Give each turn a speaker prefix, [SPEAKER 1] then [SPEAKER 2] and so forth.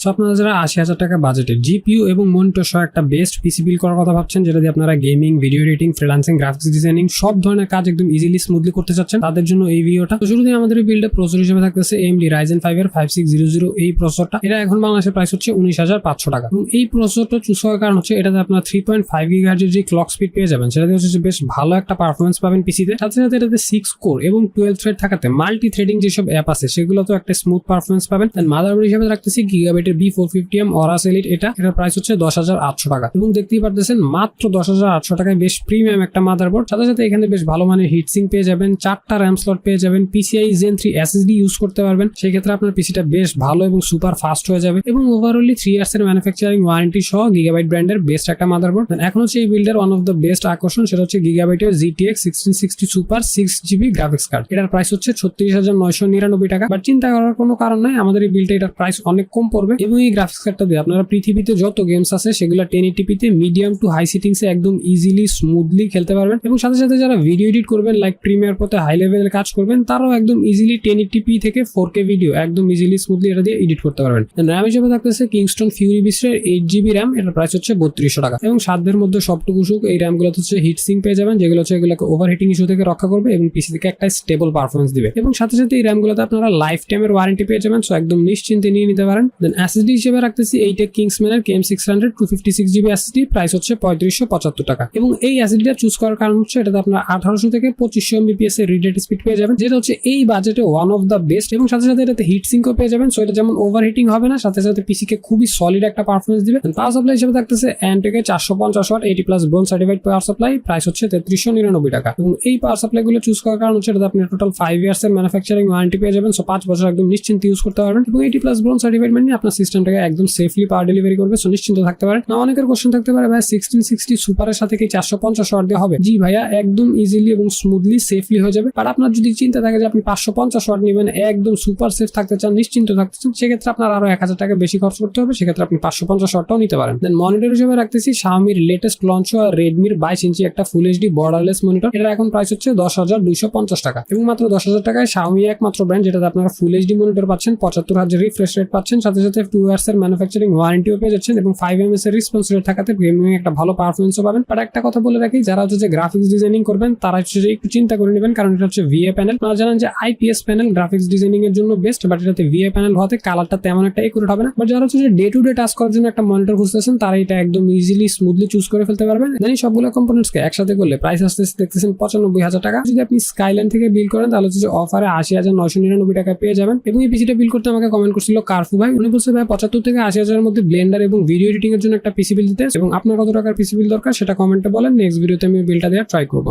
[SPEAKER 1] So আপনারা যারা 80,000 টাকা বাজেটে জিপিইউ এবং মনিটর সহ একটা বেস্ট পিসি বিল্ড করার কথা ভাবছেন, যেটা দিয়ে আপনারা gaming, video editing, freelancing, graphics designing সব ধরনের কাজ একদম ইজিলি স্মুথলি করতে চাচ্ছেন, তাদের জন্য এই ভিডিওটা। তো শুরুতেই আমাদের এই বিল্ডে প্রসেসর হিসেবে থাকতেছে AMD Ryzen 5 এর 5600 এই প্রসেসরটা। এটা এখন বাংলাদেশের প্রাইস হচ্ছে 19,500 টাকা। এবং এই প্রসেসরটা চুজ করার কারণ হচ্ছে এটাতে আপনারা 3.5 GHz এর যে ক্লক স্পিড পেয়ে যাবেন, সেটাতে হচ্ছে বেশ ভালো একটা পারফরমেন্স পাবেন পিসিতে। সাথে সাথে এটাতে 6 কোর এবং 12 থ্রেড থাকাতে মাল্টি থ্রেডিং যেসব অ্যাপ আছে সেগুলো তো একটা স্মুথ পারফরমেন্স পাবেন। মাদারবোর্ড হিসেবে রাখতেছি গিগাবাইটের B450M Aorus Elite। এটার প্রাইস হচ্ছে 10,800 টাকা। এবং দেখতেই পারতেছেন মাত্র 10,800 টাকায় বেশ প্রিমিয়াম একটা মাদারবোর্ড। সাথে সাথে এখানে বেশ ভালো মানের হিটসিং পেয়ে যাবেন, 4টা র্যাম স্লট পেয়ে যাবেন, PCI Gen 3 SSD ইউজ করতে পারবেন। সেই ক্ষেত্রে আপনার পিসিটা বেশ ভালো এবং সুপার ফাস্ট হয়ে যাবে। এবং ওভারঅলি 3 ইয়ার্স এর ম্যানুফ্যাকচারিং ওয়ারেন্টি সহ গিগাবাইট ব্র্যান্ডের বেস্ট একটা মাদারবোর্ড। এখন হচ্ছে এই বিল্ডের ওয়ান অফ দ্য বেস্ট আকর্ষণ, সেটা হচ্ছে গিগাবাইটের GTX 1660 super 6GB graphics card. এটার প্রাইস হচ্ছে 36,999 টাকা। বাট চিন্তা করার কোনো কারণ নাই, আমাদের এই বিল্ডে এটার প্রাইস অনেক কম পড়বে। এবং এই গ্রাফিক্স কার্ডটা দিয়ে আপনারা পৃথিবীতে যত গেমস আছে সেগুলো 1080p তে মিডিয়াম টু হাই সেটিংসে একদম ইজিলি স্মুথলি খেলতে পারবেন। এবং সাথে সাথে যারা ভিডিও এডিট করবেন, লাইক প্রিমিয়ার পথে হাই লেভেলের কাজ করবেন, তারাও একদম ইজিলি 1080p থেকে 4K ভিডিও একদম ইজিলি স্মুথলি এটা দিয়ে এডিট করতে পারবেন। র্যাম হিসেবে থাকতেছে কিংস্টন ফিউরি বিস্টের 8GB র্যাম। এটার প্রাইস হচ্ছে 3200 টাকা। এবং সাধ্যের মধ্যে সবটুকু সুখ এই র্যাম গুলো হচ্ছে হিট সিং পেয়ে যাবেন, যেগুলো হচ্ছে এগুলোকে ওভারহিটিং ইস্যু থেকে রক্ষা করবে এবং পিসি থেকে একটা স্টেবল পারফরমেন্স দিবে। এবং সাথে সাথে এই র্যাম গুলোতে আপনারা লাইফ টাইমের ওয়ারেন্টি পেয়ে যাবেন, সো একদম নিশ্চিন্তে নিয়ে নিতে পারেন। দেন এসএসডি হিসেবে রাখতেছি এইটেক কিংসম্যানের KM600 256GB এসএসডি। প্রাইস হচ্ছে 3575 টাকা। এবং এই এসএসডিটা চুজ করার কারণ হচ্ছে এটাতে আপনারা 1800 থেকে 2500 MBPS এর রিড রেট স্পিড পেয়ে যাবেন, যেটা হচ্ছে এই বাজেটে ওয়ান অফ দ্য বেস্ট। এবং সাথে সাথে এটাতে হিট সিঙ্কও পেয়ে যাবেন, সো এটা যেমন ওভারহিটিং হবে না, সাথে সাথে পিসি কে খুবই সলিড একটা পারফরমেন্স দিবে। পাওয়ার সাপ্লাই হিসেবে থাকতেছে অ্যান্টেকের 450 watt 80+ bronze certified power supply. Price হচ্ছে 3399 টাকা। এবং এই পাওয়ার সাপ্লাই গুলো চুজ করার কারণ হচ্ছে এটাতে আপনি টোটাল 5 ইয়ার্স এর ম্যানুফ্যাকচারিং ওয়ারেন্টি পেয়ে যাবেন, সো 5 বছর একদম নিশ্চিন্তে ইউজ করতে পারবেন। এবং 80+ ব্রোঞ্জ সার্টিফাইড মানে আপনার সিস্টেমটাকে একদম সেফলি পাওয়ার ডেলিভারি করবে, সো নিশ্চিন্ত থাকতে পারেন। না অনেকের কোশ্চেন থাকতে পারে, ভাই 1660 সুপারের সাথে কি 450 ওয়াট দিয়ে হবে? জি ভাইয়া, একদম ইজিলি এবং স্মুথলি সেফলি হয়ে যাবে। আর আপনার যদি চিন্তা থাকে যে আপনি 550 ওয়াট নেবেন, একদম সুপার সেফ থাকতে চান, নিশ্চিন্ত থাকতে চান, সেক্ষেত্রে আপনার আরো 1000 টাকা বেশি খরচ করতে হবে। সেক্ষেত্রে আপনি 550 ওয়াটটাও নিতে পারেন। দেন মনিটর হিসেবে রাখতেছি Xiaomiর লেটেস্ট লঞ্চ হওয়া Redmi 22 ইঞ্চি একটা ফুল এইচডি বর্ডারলেস মনিটর। এটার এখন প্রাইস হচ্ছে 10,250 টাকা। এবং মাত্র 10,000 টাকায় Xiaomi একমাত্র ব্র্যান্ড যেটাতে আপনারা ফুল এইচডি মনিটর পাচ্ছেন, 75,000 রিফ্রেশ রেট পাচ্ছেন, সাথে সাথে 2 ইয়ার্স এর ম্যানুফ্যাকচারিং ওয়ারেন্টিও পেয়ে যাচ্ছেন এবং 5 ms এর রেসপন্স রেট থাকাতে গেমিং একটা ভালো পারফরমেন্সও পাবেন। বাট একটা কথা বলে রাখি, যারা হচ্ছে গ্রাফিক্স ডিজাইনিং করবেন তারা হচ্ছে একটু চিন্তা করে নেবেন, কারণ এটা হচ্ছে VA প্যানেল। আপনারা জানেন যে IPS প্যানেল গ্রাফিক্স ডিজাইনিং এর জন্য বেস্ট, বাট এটাতে VA প্যানেল হতে কালারটা তেমন একটা একুরেট হবে না। বাট যারা হচ্ছে ডে টু ডে টাস্ক করার জন্য একটা মনিটর খুঁজতেছেন, তারা এটা একদম ইজিলি স্মুথলি চুজ করে ফেলতে পারবেন। দেন সবগুলো কম্পোনেন্টসকে একসাথে করলে প্রাইস আসতে দেখতেছেন 95,000 টাকা। যদি আপনি স্কাইলাইন থেকে বিল করেন তাহলে হচ্ছে অফারে 80,999 টাকা পেয়ে যাবেন। এবং এই পিসিটা বিল করতে আমাকে কমেন্ট করছিল কার্ফু ভাই, উনি বলছে ভাই 75 থেকে 80,000 এর মধ্যে ব্লেন্ডার এবং ভিডিও এডিটিং এর জন্য একটা পিসি বিল দিতে। এবং আপনার কত টাকার পিসি বিল দরকার সেটা কমেন্টে বলেন, নেক্সট ভিডিওতে আমি বিলটা দেওয়ার ট্রাই করবো।